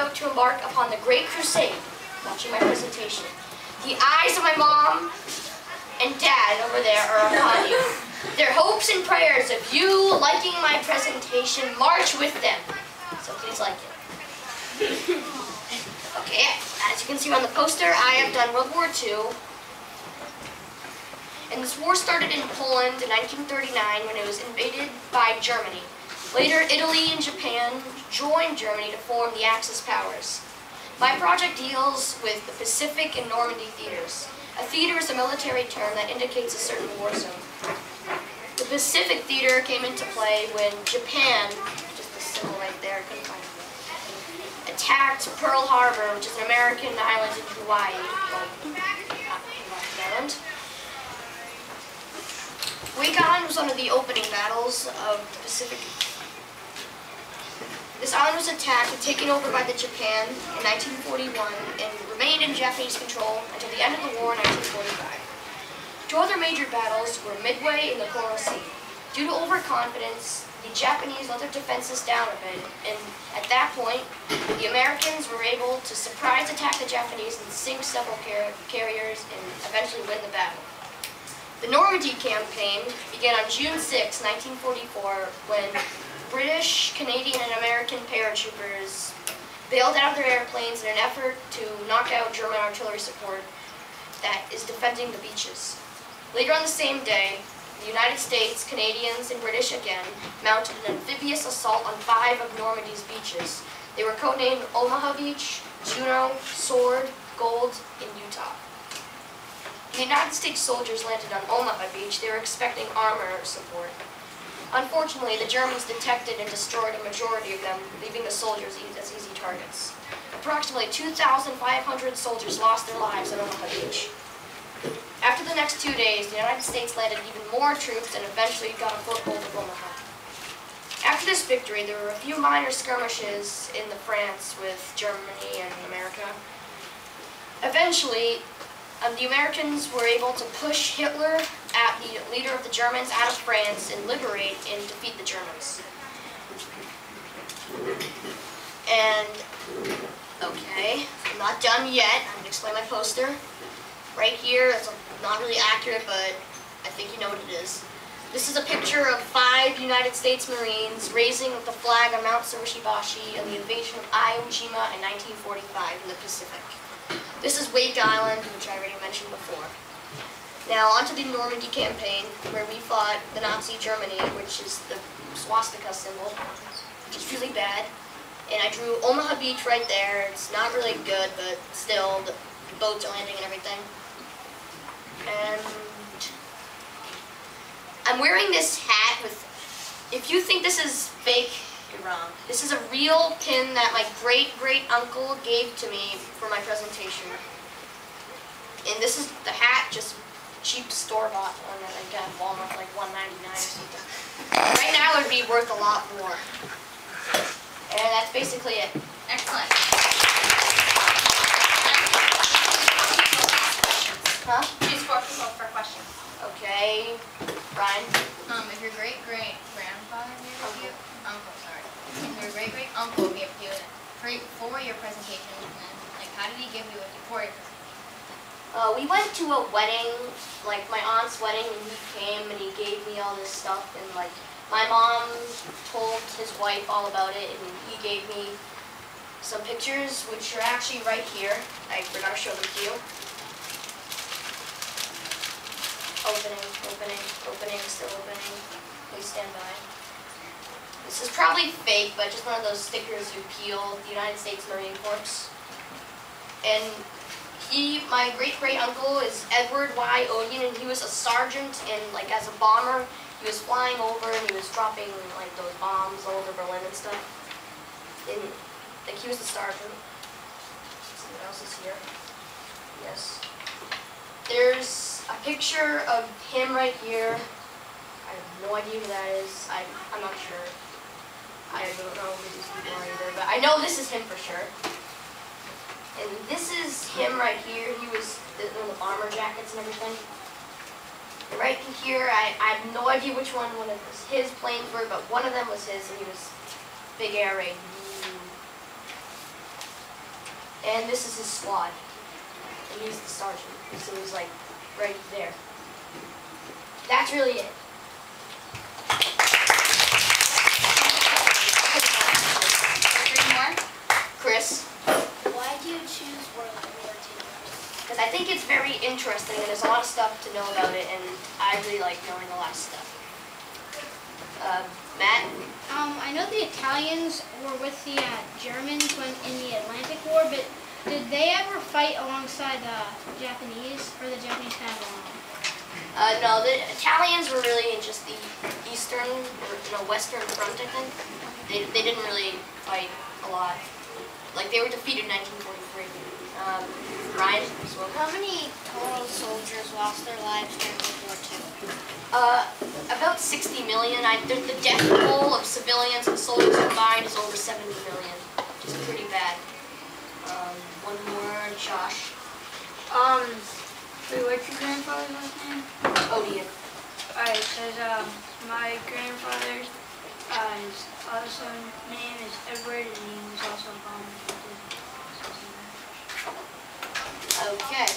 about to embark upon the Great Crusade, watching my presentation. The eyes of my mom and dad over there are upon you. Their hopes and prayers of you liking my presentation march with them. So please like it. Okay, as you can see on the poster, I have done World War II. And this war started in Poland in 1939 when it was invaded by Germany. Later, Italy and Japan joined Germany to form the Axis powers. My project deals with the Pacific and Normandy theaters. A theater is a military term that indicates a certain war zone. The Pacific theater came into play when Japan, just the symbol right there, I couldn't find it, attacked Pearl Harbor, which is an American island in Hawaii. Island. Wake Island was one of the opening battles of the Pacific. This island was attacked and taken over by the Japan in 1941 and remained in Japanese control until the end of the war in 1945. Two other major battles were Midway and the Coral Sea. Due to overconfidence, the Japanese let their defenses down a bit, and at that point, the Americans were able to surprise attack the Japanese and sink several carriers and eventually win the battle. The Normandy campaign began on June 6, 1944, when British, Canadian, and American paratroopers bailed out of their airplanes in an effort to knock out German artillery support that is defending the beaches. Later on the same day, the United States, Canadians, and British again mounted an amphibious assault on 5 of Normandy's beaches. They were codenamed Omaha Beach, Juno, Sword, Gold, and Utah. The United States soldiers landed on Omaha Beach. They were expecting armor support. Unfortunately, the Germans detected and destroyed a majority of them, leaving the soldiers as easy targets. Approximately 2,500 soldiers lost their lives at Omaha Beach. After the next 2 days, the United States landed even more troops and eventually got a foothold of Omaha. After this victory, there were a few minor skirmishes in France with Germany and America. Eventually, the Americans were able to push Hitler, the leader of the Germans, out of France and liberate and defeat the Germans. And, okay, I'm not done yet. I'm going to explain my poster. Right here, it's not really accurate, but I think you know what it is. This is a picture of 5 United States Marines raising the flag on Mount Surushibashi in the invasion of Iwo Jima in 1945 in the Pacific. This is Wake Island, which I already mentioned before. Now, onto the Normandy campaign, where we fought the Nazi Germany, which is the swastika symbol, which is really bad. And I drew Omaha Beach right there. It's not really good, but still, the boats are landing and everything. And I'm wearing this hat with, if you think this is fake, you're wrong. This is a real pin that my great-great-uncle gave to me for my presentation. And this is the hat, just cheap store-bought one that I got at Walmart, like $1.99 or something. Right now it would be worth a lot more. And that's basically it. Excellent. Huh? Choose 4 people for questions. Okay. Brian? If your great-great-grandfather gave you... Uncle, sorry. If your great-great-uncle gave you it for your presentation, then, like, how did he give you it before your presentation? We went to a wedding, like my aunt's wedding, and he came and he gave me all this stuff, and like my mom told his wife all about it, and he gave me some pictures, which are actually right here. I forgot to show them to you. Opening, opening, opening, still opening. Please stand by. This is probably fake, but just one of those stickers you peel, the United States Marine Corps. And my great-great-uncle is Edward Y. Odian, and he was a sergeant, and like as a bomber, he was flying over and he was dropping like those bombs all over Berlin and stuff. And like he was the sergeant. Let's see what else is here. Yes. There's a picture of him right here. I have no idea who that is. I'm not sure. I don't know who these people are either, but I know this is him for sure. And this is him right here. He was in the bomber jackets and everything. And right here, I have no idea which one of his planes were, but one of them was his, and he was big air raid. And this is his squad. And he's the sergeant, so he's like right there. That's really it. Chris? Why do you choose World War II? Because I think it's very interesting and there's a lot of stuff to know about it, and I really like knowing a lot of stuff. Matt? I know the Italians were with the Germans when in the Atlantic War, but did they ever fight alongside the Japanese, or the Japanese kind of alone? No, the Italians were really in just the eastern, or western front, I think. They didn't really fight a lot. Like, they were defeated in 1943. Ryan? How many total soldiers lost their lives during World War II? About 60 million. The death toll of civilians and soldiers combined is over 70 million, which is pretty bad. One more, Josh. Wait, what's your grandfather's last name? Odian. Alright, it says, my grandfather, his also name is Edward, and he was also a bomber. Okay.